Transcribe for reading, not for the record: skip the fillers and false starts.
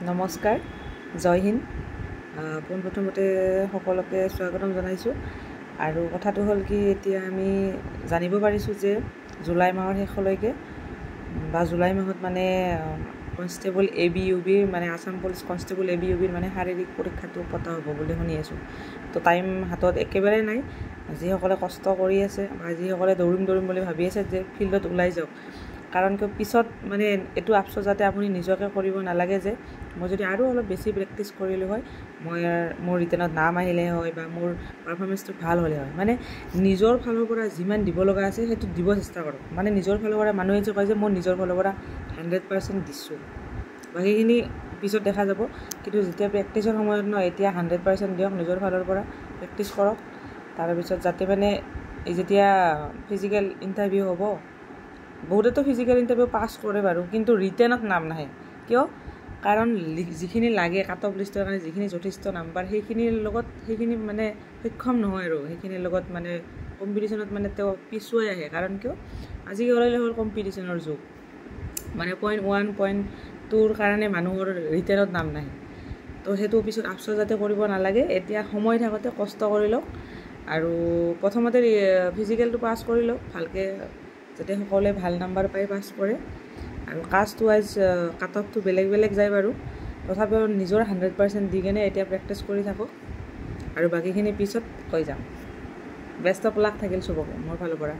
নমস্কাৰ, জয় হিন্দ। পোনপ্ৰথমতে সকলোকে স্বাগতম জনাইছোঁ। আৰু কথাটো হ'ল কি, এতিয়া আমি জানিব পাৰিছোঁ যে জুলাই মাহৰ শেষলৈকে বা জুলাই মাহত মানে কনষ্টেবল ABUBৰ মানে আছাম পুলিচ কনষ্টেবল ABUBৰ মানে শাৰীৰিক পৰীক্ষাটো পতা হ'ব বুলি শুনি আছোঁ। তো টাইম হাতত একেবাৰে নাই। যিসকলে কষ্ট কৰি আছে বা যিসকলে দৌৰিম বুলি ভাবি আছে যে ফিল্ডত ওলাই যাওক। কাৰণ কিয় পিছত মানে এইটো আফচোচ যাতে আপুনি নিজকে কৰিব নালাগে যে মই যদি আৰু অলপ বেছি প্ৰেক্টিছ কৰিলোঁ হয়, মোৰ ৰিটেনত নাম আহিলে হয় বা মোৰ পাৰফৰ্মেঞ্চটো ভাল হ'লে হয়। মানে নিজৰ ফালৰ পৰা যিমান দিব লগা আছে সেইটো দিব চেষ্টা কৰক। মানে নিজৰ ফালৰ পৰা মানুহে যে কয় যে মই নিজৰ ফালৰ পৰা 100% দিছোঁ, বাকীখিনি পিছত দেখা যাব। কিন্তু যেতিয়া প্ৰেক্টিছৰ সময়ত এতিয়া 100% দিয়ক, নিজৰ ফালৰ পৰা প্ৰেক্টিছ কৰক। তাৰপিছত যাতে মানে যেতিয়া ফিজিকেল ইণ্টাৰভিউ হ'ব, বহুতেতো ফিজিকেল ইণ্টাৰভিউ পাছ কৰে বাৰু, কিন্তু ৰিটেনত নাম নাহে। কিয়? কাৰণ যিখিনি লাগে কাট অফ লিষ্টৰ কাৰণে যিখিনি যথেষ্ট নাম্বাৰ সেইখিনি মানে সক্ষম নহয় আৰু সেইখিনিৰ লগত মানে কম্পিটিশ্যনত মানে তেওঁ পিছুৱাই আহে। কাৰণ কিয়? আজিকালি হ'ল কম্পিটিশ্যনৰ যুগ। মানে 0.1 0.2ৰ কাৰণে মানুহৰ ৰিটেনত নাম নাহে। তো সেইটো পিছত আফচোচ যাতে কৰিব নালাগে। এতিয়া সময় থাকোঁতে কষ্ট কৰি লওক আৰু প্ৰথমতে ফিজিকেলটো পাছ কৰি লওক ভালকৈ, যাতে সকলোৱে ভাল নাম্বাৰ পাই পাছ কৰে। আৰু কাষ্ট ৱাইজ কাট অফটো বেলেগ যায় বাৰু, তথাপিও নিজৰ 100% দি কেনে এতিয়া প্ৰেক্টিছ কৰি থাকক আৰু বাকীখিনি পিছত কৈ যাম। বেষ্ট অফ লাক থাকিল চবকে মোৰ ফালৰ পৰা।